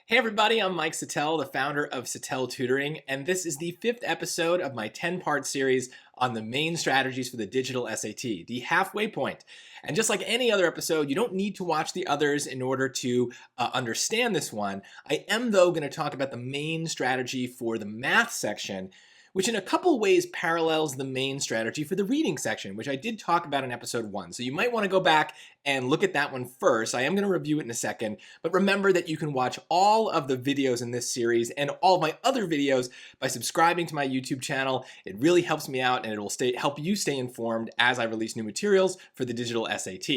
Hey everybody, I'm Mike Settele, the founder of Settele Tutoring, and this is the 5th episode of my 10-part series on the main strategies for the digital SAT, the halfway point. And just like any other episode, you don't need to watch the others in order to understand this one. I am, though, going to talk about the main strategy for the math section, which in a couple ways parallels the main strategy for the reading section, which I did talk about in episode 1. So you might want to go back and look at that one first. I am going to review it in a second, but remember that you can watch all of the videos in this series and all of my other videos by subscribing to my YouTube channel. It really helps me out and it will help you stay informed as I release new materials for the digital SAT.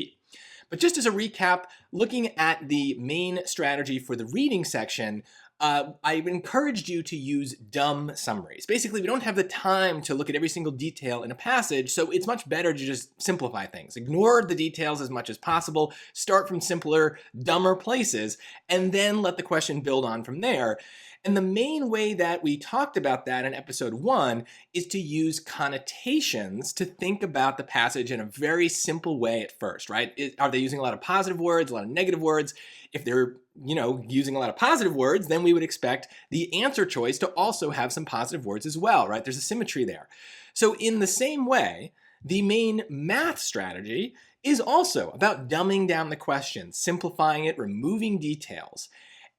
But just as a recap, looking at the main strategy for the reading section, I've encouraged you to use dumb summaries. Basically, we don't have the time to look at every single detail in a passage, so it's much better to just simplify things. Ignore the details as much as possible, start from simpler, dumber places, and then let the question build on from there. And the main way that we talked about that in episode 1 is to use connotations to think about the passage in a very simple way at first, right? Are they using a lot of positive words, a lot of negative words? If they're, using a lot of positive words, then we would expect the answer choice to also have some positive words as well, right? There's a symmetry there. So in the same way, the main math strategy is also about dumbing down the question, simplifying it, removing details.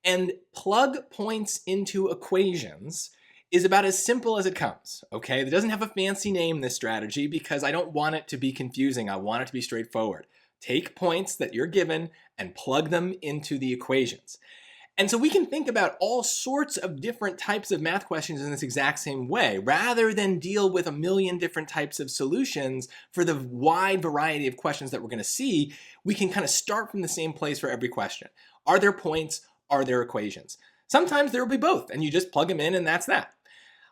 And plug points into equations is about as simple as it comes, okay? It doesn't have a fancy name, this strategy, because I don't want it to be confusing. I want it to be straightforward. Take points that you're given and plug them into the equations. And so we can think about all sorts of different types of math questions in this exact same way, rather than deal with a million different types of solutions for the wide variety of questions that we're going to see. We can kind of start from the same place for every question. Are there points? Are there equations? Sometimes there will be both, and you just plug them in and that's that.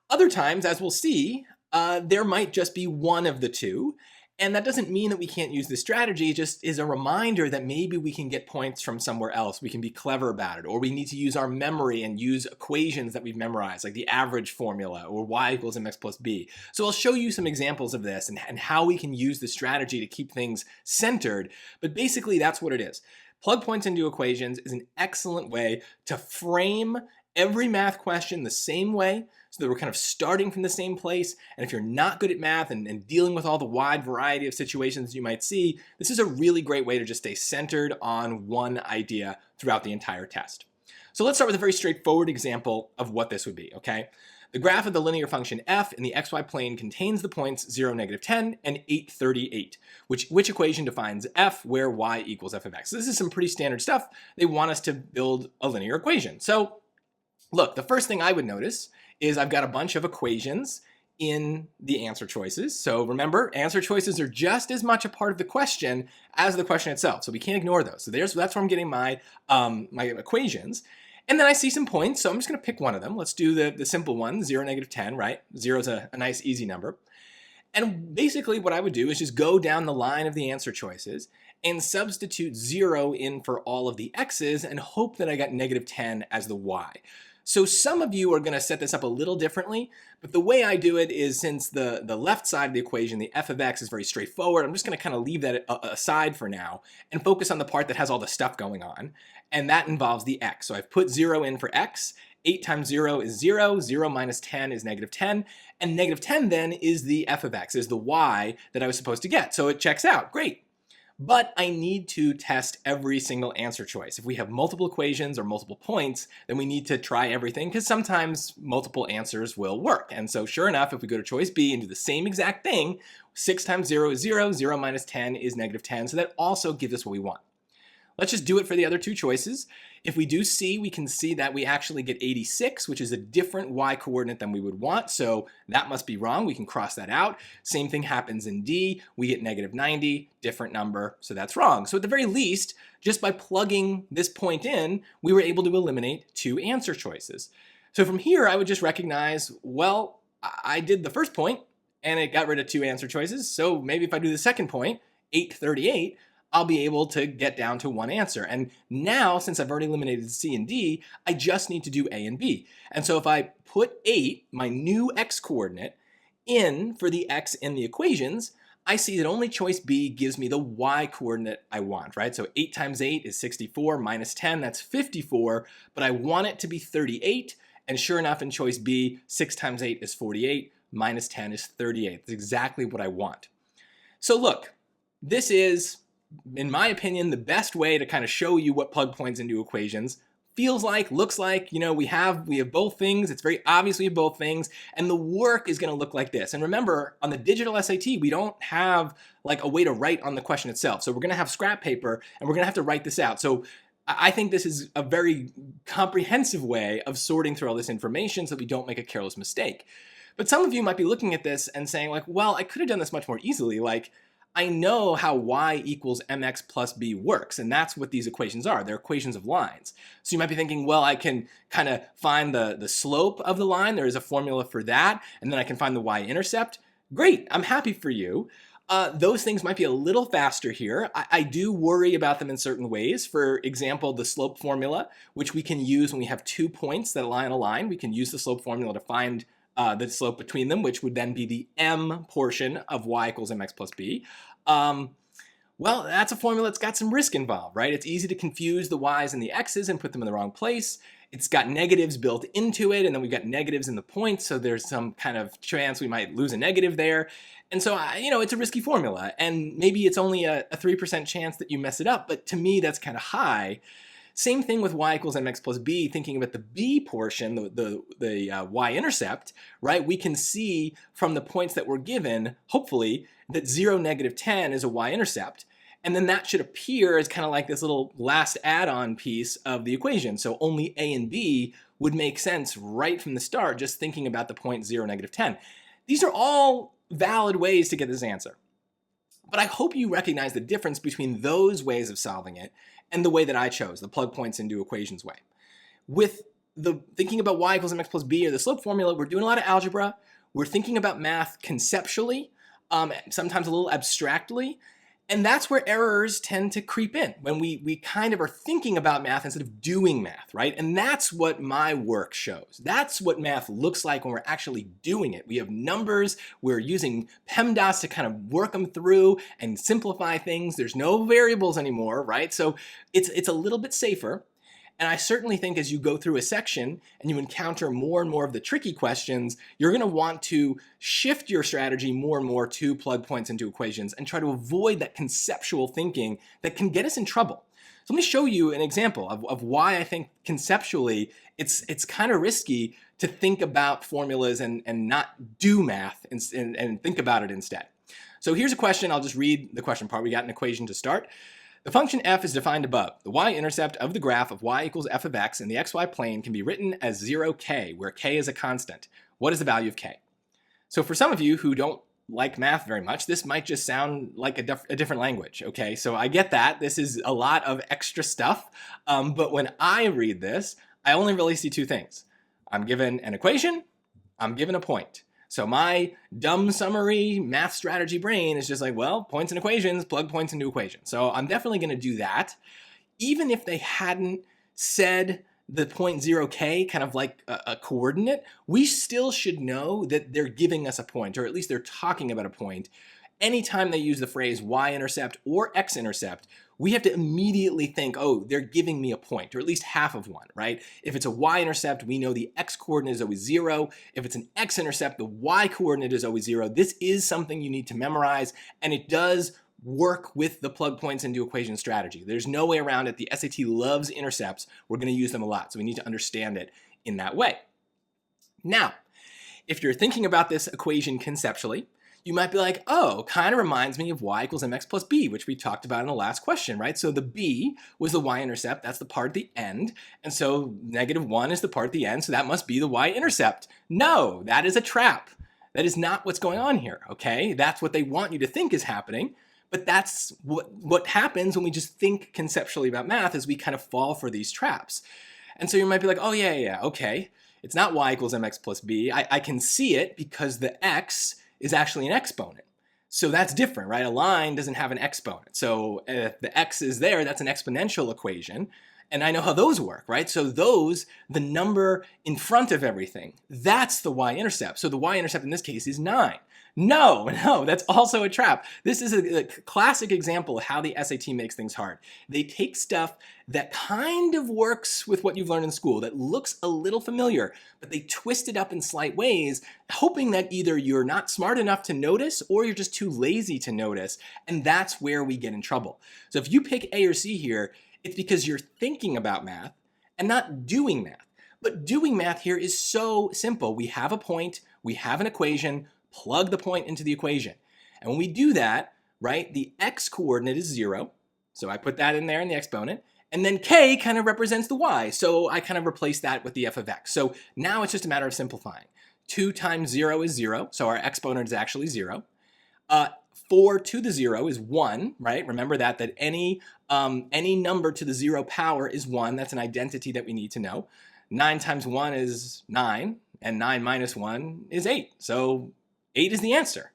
Other times, as we'll see, there might just be one of the two, and that doesn't mean that we can't use this strategy. It just is a reminder that maybe we can get points from somewhere else. We can be clever about it, or we need to use our memory and use equations that we've memorized, like the average formula or y equals mx plus b. So I'll show you some examples of this and how we can use this strategy to keep things centered, but basically that's what it is. Plug points into equations is an excellent way to frame every math question the same way so that we're kind of starting from the same place. And if you're not good at math and dealing with all the wide variety of situations you might see, this is a really great way to just stay centered on one idea throughout the entire test. So let's start with a very straightforward example of what this would be, okay? The graph of the linear function f in the xy plane contains the points 0, -10, and 8, 38. Which equation defines f where y equals f of x? So this is some pretty standard stuff. They want us to build a linear equation. So look, the first thing I would notice is I've got a bunch of equations in the answer choices. So remember, answer choices are just as much a part of the question as the question itself. So we can't ignore those. So that's where I'm getting my equations. And then I see some points, so I'm just going to pick one of them. Let's do the simple one, 0, -10, right? 0 is a nice, easy number. And basically what I would do is just go down the line of the answer choices and substitute 0 in for all of the x's and hope that I got -10 as the y. So some of you are going to set this up a little differently, but the way I do it is, since the left side of the equation, the f of x, is very straightforward, I'm just going to kind of leave that aside for now and focus on the part that has all the stuff going on, and that involves the x. So I've put 0 in for x, 8 times 0 is 0, 0 minus 10 is -10, and -10 then is the f of x, is the y that I was supposed to get. So it checks out, great. But I need to test every single answer choice. If we have multiple equations or multiple points, then we need to try everything, because sometimes multiple answers will work. And so sure enough, if we go to choice B and do the same exact thing, 6 times 0 is 0, 0 minus 10 is -10, so that also gives us what we want. Let's just do it for the other two choices. If we do C, we can see that we actually get 86, which is a different y coordinate than we would want, so that must be wrong. We can cross that out. Same thing happens in D. We get -90, different number, so that's wrong. So at the very least, just by plugging this point in, we were able to eliminate two answer choices. So from here, I would just recognize, well, I did the first point, and it got rid of two answer choices, so maybe if I do the second point, 838, I'll be able to get down to one answer. And now, since I've already eliminated C and D, I just need to do A and B. And so if I put 8, my new x coordinate, in for the x in the equations, I see that only choice B gives me the y coordinate I want, right? So 8 times 8 is 64, minus 10, that's 54, but I want it to be 38, and sure enough, in choice B, 6 times 8 is 48, minus 10 is 38. That's exactly what I want. So look, this is, in my opinion, the best way to kind of show you what plug points into equations. Feels like, looks like, you know, we have both things. It's very obvious we have both things, and the work is going to look like this. And remember, on the digital SAT, we don't have like a way to write on the question itself. So we're going to have scrap paper, and we're going to have to write this out. So I think this is a very comprehensive way of sorting through all this information so that we don't make a careless mistake. But some of you might be looking at this and saying like, well, I could have done this much more easily. Like, I know how y equals mx plus b works, and that's what these equations are. They're equations of lines. So you might be thinking, well, I can kind of find the slope of the line. There is a formula for that, and then I can find the y-intercept. Great, I'm happy for you. Those things might be a little faster here. I do worry about them in certain ways. For example, the slope formula, which we can use when we have 2 points that lie on a line. We can use the slope formula to find the slope between them, which would then be the m portion of y equals mx plus b. Well, that's a formula that's got some risk involved, right? It's easy to confuse the y's and the x's and put them in the wrong place. It's got negatives built into it, and then we've got negatives in the points, so there's some kind of chance we might lose a negative there. And so, you know, it's a risky formula, and maybe it's only a 3% chance that you mess it up, but to me, that's kind of high. Same thing with y equals mx plus b, thinking about the b portion, the y-intercept, right? We can see from the points that we're given, hopefully, that 0, negative 10 is a y-intercept. And then that should appear as kind of like this little last add-on piece of the equation. So only a and b would make sense right from the start, just thinking about the point 0, negative 10. These are all valid ways to get this answer. But I hope you recognize the difference between those ways of solving it and the way that I chose, the plug points into equations way. With the thinking about y equals mx plus b or the slope formula, we're doing a lot of algebra. We're thinking about math conceptually, sometimes a little abstractly, and that's where errors tend to creep in, when we kind of are thinking about math instead of doing math, right? And that's what my work shows. That's what math looks like when we're actually doing it. We have numbers, we're using PEMDAS to kind of work them through and simplify things. There's no variables anymore, right? So it's a little bit safer. And I certainly think as you go through a section and you encounter more and more of the tricky questions, you're going to want to shift your strategy more and more to plug points into equations and try to avoid that conceptual thinking that can get us in trouble. So let me show you an example of why I think conceptually it's kind of risky to think about formulas and not do math and think about it instead. So here's a question. I'll just read the question part. We got an equation to start. The function f is defined above. The y-intercept of the graph of y equals f of x in the xy plane can be written as 0k, where k is a constant. What is the value of k? So for some of you who don't like math very much, this might just sound like a different language, okay? So I get that. This is a lot of extra stuff, but when I read this, I only really see two things. I'm given an equation, I'm given a point. So my dumb summary math strategy brain is just like, well, points and equations, plug points into equations. So I'm definitely going to do that. Even if they hadn't said the point 0k kind of like a coordinate, we still should know that they're giving us a point, or at least they're talking about a point. Anytime they use the phrase y-intercept or x-intercept, we have to immediately think, oh, they're giving me a point, or at least half of one, right? If it's a y-intercept, we know the x-coordinate is always 0. If it's an x-intercept, the y-coordinate is always 0. This is something you need to memorize, and it does work with the plug points into equation strategy. There's no way around it. The SAT loves intercepts. We're going to use them a lot, so we need to understand it in that way. Now, if you're thinking about this equation conceptually, you might be like, oh, kind of reminds me of y equals mx plus b, which we talked about in the last question, right? So the b was the y-intercept, that's the part at the end, and so -1 is the part at the end, so that must be the y-intercept. No, that is a trap. That is not what's going on here, okay? That's what they want you to think is happening, but that's what happens when we just think conceptually about math, is we kind of fall for these traps. And so you might be like, oh yeah, okay. It's not y equals mx plus b. I can see it because the x is actually an exponent. So that's different, right? A line doesn't have an exponent. So if the x is there, that's an exponential equation. And I know how those work, right? So those, the number in front of everything, that's the y-intercept. So the y-intercept in this case is 9. No, no, that's also a trap. This is a classic example of how the SAT makes things hard. They take stuff that kind of works with what you've learned in school, that looks a little familiar, but they twist it up in slight ways, hoping that either you're not smart enough to notice or you're just too lazy to notice, and that's where we get in trouble. So if you pick A or C here, it's because you're thinking about math and not doing math. But doing math here is so simple. We have a point, we have an equation, plug the point into the equation. And when we do that, right, the x coordinate is 0. So I put that in there in the exponent. And then k kind of represents the y. So I kind of replace that with the f of x. So now it's just a matter of simplifying. 2 times 0 is 0. So our exponent is actually 0. 4 to the 0 is 1, right? Remember that any number to the 0 power is 1. That's an identity that we need to know. 9 times 1 is 9, and 9 minus 1 is 8. So 8 is the answer.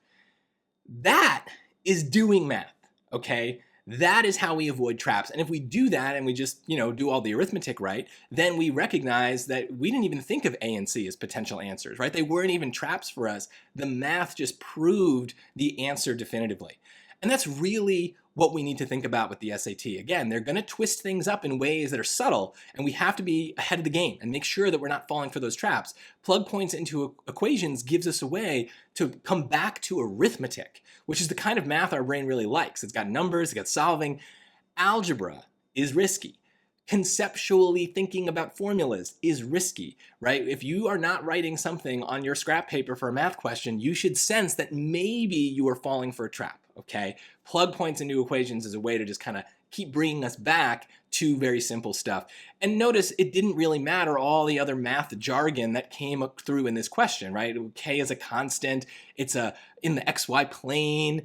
That is doing math, okay? That is how we avoid traps. And if we do that and we just, do all the arithmetic right, then we recognize that we didn't even think of A and C as potential answers, right? They weren't even traps for us. The math just proved the answer definitively. And that's really what we need to think about with the SAT. Again, they're going to twist things up in ways that are subtle, and we have to be ahead of the game and make sure that we're not falling for those traps. Plug points into equations gives us a way to come back to arithmetic, which is the kind of math our brain really likes. It's got numbers, it's got solving. Algebra is risky. Conceptually thinking about formulas is risky, right? If you are not writing something on your scrap paper for a math question, you should sense that maybe you are falling for a trap, okay? Plug points into equations is a way to just kind of keep bringing us back to very simple stuff. And notice it didn't really matter all the other math jargon that came up through in this question, right? K is a constant, it's in the xy plane,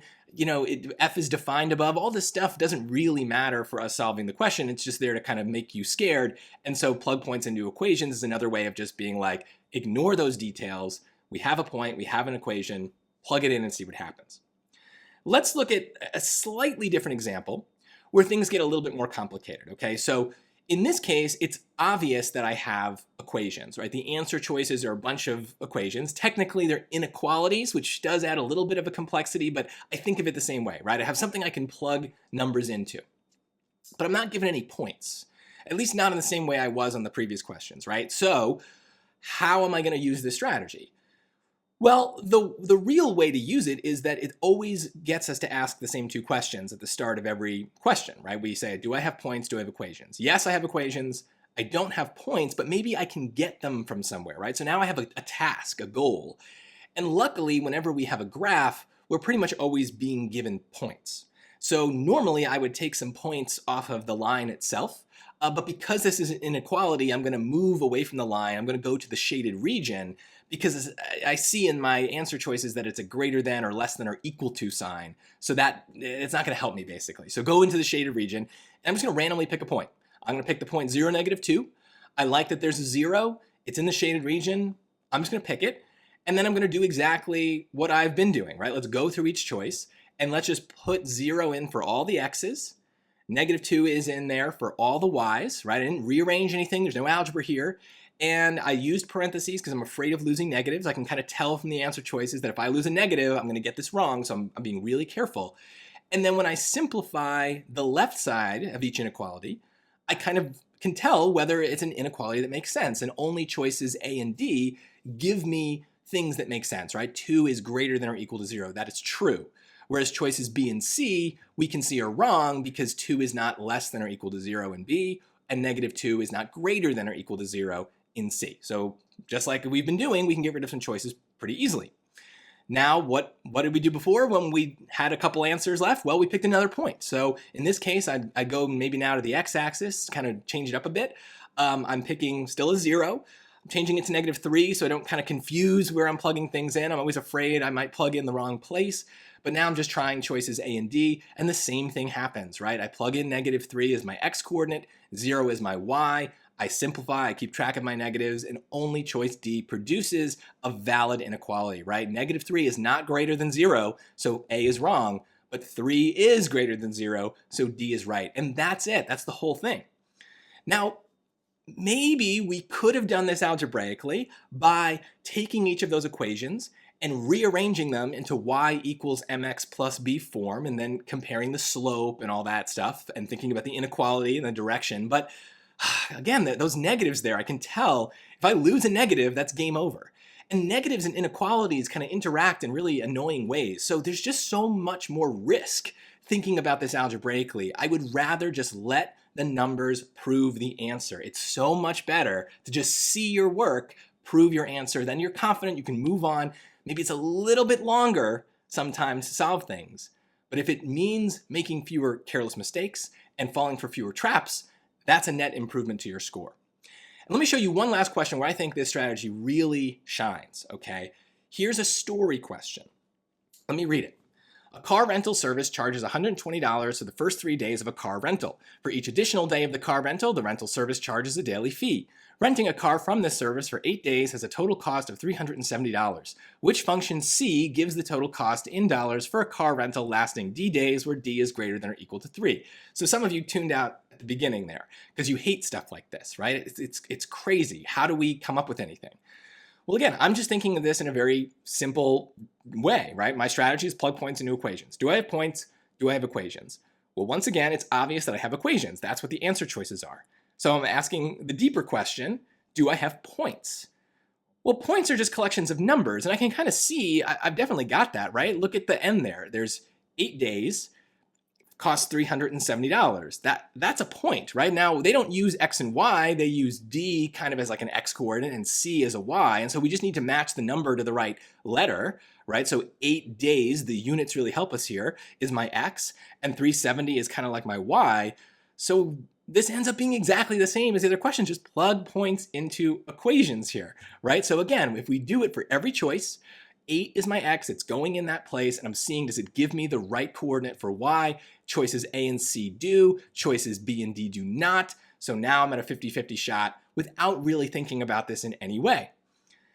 f is defined above. All this stuff doesn't really matter for us solving the question. It's just there to kind of make you scared. And so plug points into equations is another way of just being like, ignore those details. We have a point, we have an equation, plug it in and see what happens. Let's look at a slightly different example where things get a little bit more complicated, okay? So in this case, it's obvious that I have equations, right? The answer choices are a bunch of equations. Technically, they're inequalities, which does add a little bit of a complexity, but I think of it the same way, right? I have something I can plug numbers into, but I'm not given any points, at least not in the same way I was on the previous questions, right? So how am I going to use this strategy? Well, the real way to use it is that it always gets us to ask the same two questions at the start of every question, right? We say, do I have points? Do I have equations? Yes, I have equations. I don't have points, but maybe I can get them from somewhere, right? So now I have a task, a goal. And luckily, whenever we have a graph, we're pretty much always being given points. So normally I would take some points off of the line itself, but because this is an inequality, I'm going to move away from the line. I'm going to go to the shaded region because I see in my answer choices that it's a greater than or less than or equal to sign. So that it's not going to help me basically. So go into the shaded region and I'm just going to randomly pick a point. I'm going to pick the point 0, -2. I like that there's a 0. It's in the shaded region. I'm just going to pick it. And then I'm going to do exactly what I've been doing, right? Let's go through each choice and let's just put 0 in for all the x's. -2 is in there for all the y's, right? I didn't rearrange anything. There's no algebra here. And I used parentheses because I'm afraid of losing negatives. I can kind of tell from the answer choices that if I lose a negative, I'm going to get this wrong. So I'm being really careful. And then when I simplify the left side of each inequality, I kind of can tell whether it's an inequality that makes sense. And only choices A and D give me things that make sense, right? 2 is greater than or equal to 0. That is true. Whereas choices B and C, we can see are wrong because 2 is not less than or equal to 0 in B, and -2 is not greater than or equal to 0 in C. So just like we've been doing, we can get rid of some choices pretty easily. Now, what did we do before when we had a couple answers left? Well, we picked another point. So in this case, I'd go maybe now to the x-axis, kind of change it up a bit. I'm picking still a 0. I'm changing it to -3 so I don't kind of confuse where I'm plugging things in. I'm always afraid I might plug in the wrong place. But now I'm just trying choices A and D, and the same thing happens, right? I plug in -3 as my x coordinate, 0 is my y. I simplify, I keep track of my negatives, and only choice D produces a valid inequality, right? -3 is not greater than 0, so A is wrong, but 3 is greater than 0, so D is right. And that's it, that's the whole thing. Now, maybe we could have done this algebraically by taking each of those equations and rearranging them into y equals mx plus b form, and then comparing the slope and all that stuff and thinking about the inequality and the direction. But again, those negatives there, I can tell if I lose a negative, that's game over. And negatives and inequalities kind of interact in really annoying ways. So there's just so much more risk thinking about this algebraically. I would rather just let the numbers prove the answer. It's so much better to just see your work, prove your answer, then you're confident you can move on. Maybe it's a little bit longer sometimes to solve things, but if it means making fewer careless mistakes and falling for fewer traps, that's a net improvement to your score. And let me show you one last question where I think this strategy really shines, okay? Here's a story question. Let me read it. A car rental service charges $120 for the first 3 days of a car rental. For each additional day of the car rental, the rental service charges a daily fee. Renting a car from this service for 8 days has a total cost of $370. Which function C gives the total cost in dollars for a car rental lasting D days where D is greater than or equal to 3? So some of you tuned out at the beginning there because you hate stuff like this, right? It's crazy. How do we come up with anything? Well, again, I'm just thinking of this in a very simple way, right? My strategy is plug points into equations. Do I have points? Do I have equations? Well, once again, it's obvious that I have equations. That's what the answer choices are. So I'm asking the deeper question, do I have points? Well, points are just collections of numbers, and I can kind of see, I've definitely got that, right? Look at the end there. There's 8 days, costs $370. That's a point, right? Now, they don't use X and Y, they use D kind of as like an X coordinate and C as a Y, and so we just need to match the number to the right letter, right? So 8 days, the units really help us here, is my X, and 370 is kind of like my Y. So this ends up being exactly the same as the other question, just plug points into equations here, right? So again, if we do it for every choice, 8 is my X, it's going in that place, and I'm seeing, does it give me the right coordinate for Y? Choices A and C do, choices B and D do not. So now I'm at a 50-50 shot without really thinking about this in any way.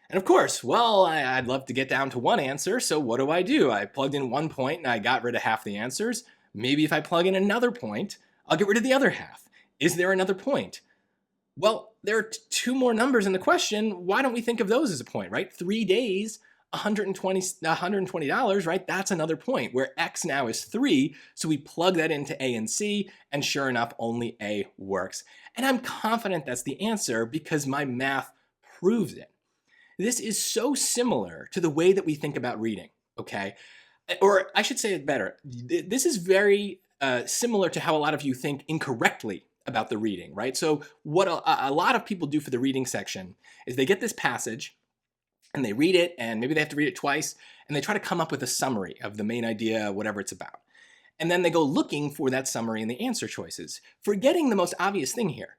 And of course, well, I'd love to get down to one answer, so what do? I plugged in 1 point and I got rid of half the answers. Maybe if I plug in another point, I'll get rid of the other half. Is there another point? Well, there are 2 more numbers in the question. Why don't we think of those as a point, right? 3 days, $120, right? That's another point where X now is 3. So we plug that into A and C, and sure enough, only A works. And I'm confident that's the answer because my math proves it. This is so similar to the way that we think about reading, okay? Or I should say it better. This is very similar to how a lot of you think incorrectly about the reading, right? So what a lot of people do for the reading section is they get this passage and they read it, and maybe they have to read it twice, and they try to come up with a summary of the main idea, whatever it's about. And then they go looking for that summary in the answer choices, forgetting the most obvious thing here.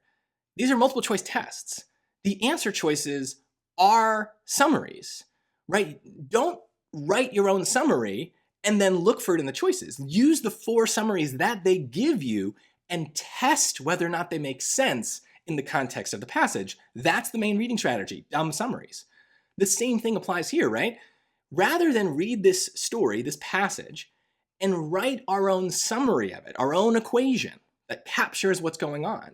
These are multiple choice tests. The answer choices are summaries, right? Don't write your own summary and then look for it in the choices. Use the 4 summaries that they give you and test whether or not they make sense in the context of the passage. That's the main reading strategy, dumb summaries. The same thing applies here, right? Rather than read this story, this passage, and write our own summary of it, our own equation that captures what's going on,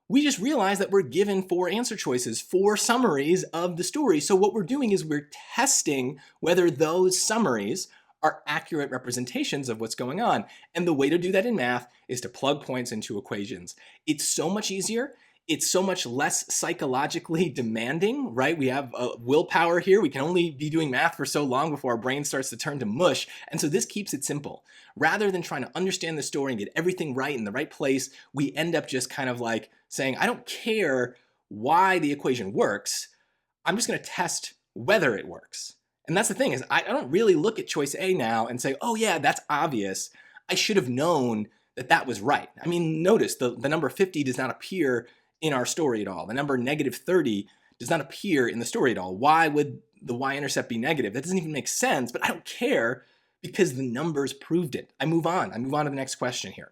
we just realize that we're given 4 answer choices, 4 summaries of the story. So what we're doing is we're testing whether those summaries are accurate representations of what's going on. And the way to do that in math is to plug points into equations. It's so much easier. It's so much less psychologically demanding, right? We have willpower here. We can only be doing math for so long before our brain starts to turn to mush. And so this keeps it simple. Rather than trying to understand the story and get everything right in the right place, we end up just kind of like saying, I don't care why the equation works. I'm just going to test whether it works. And that's the thing, is I don't really look at choice A now and say, oh yeah, that's obvious. I should have known that that was right. I mean, notice the number 50 does not appear in our story at all. The number -30 does not appear in the story at all. Why would the y-intercept be negative? That doesn't even make sense, but I don't care because the numbers proved it. I move on to the next question here.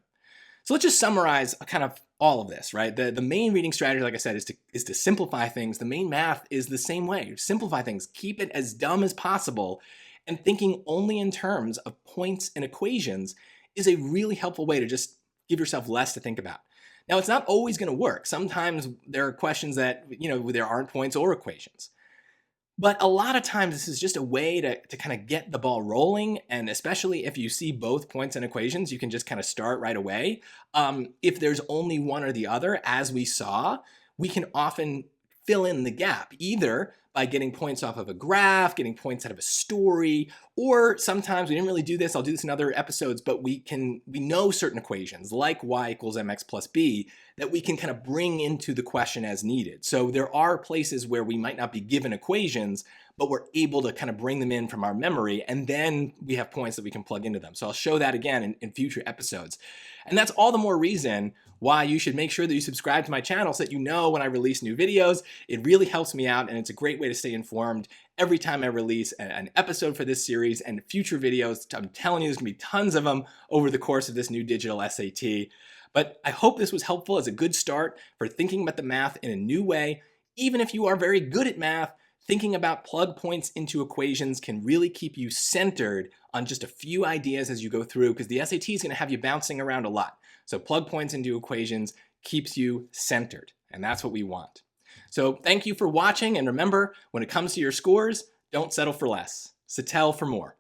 So let's just summarize kind of all of this, right? The main reading strategy, like I said, is to simplify things. The main math is the same way. Simplify things, keep it as dumb as possible, and thinking only in terms of points and equations is a really helpful way to just give yourself less to think about. Now, it's not always going to work. Sometimes there are questions that, there aren't points or equations. But a lot of times this is just a way to kind of get the ball rolling. And especially if you see both points in equations, you can just kind of start right away. If there's only one or the other, as we saw, we can often fill in the gap, either by getting points off of a graph, getting points out of a story, or sometimes we didn't really do this, I'll do this in other episodes, but we know certain equations like y equals mx plus b that we can kind of bring into the question as needed. So there are places where we might not be given equations, but we're able to kind of bring them in from our memory, and then we have points that we can plug into them. So I'll show that again in future episodes. And that's all the more reason why you should make sure that you subscribe to my channel so that you know when I release new videos. It really helps me out, and it's a great way to stay informed every time I release an episode for this series and future videos. I'm telling you, there's gonna be tons of them over the course of this new digital SAT. But I hope this was helpful as a good start for thinking about the math in a new way. Even if you are very good at math, thinking about plug points into equations can really keep you centered on just a few ideas as you go through, because the SAT is going to have you bouncing around a lot. So plug points into equations keeps you centered, and that's what we want. So thank you for watching, and remember, when it comes to your scores, don't settle for less. Settele for more.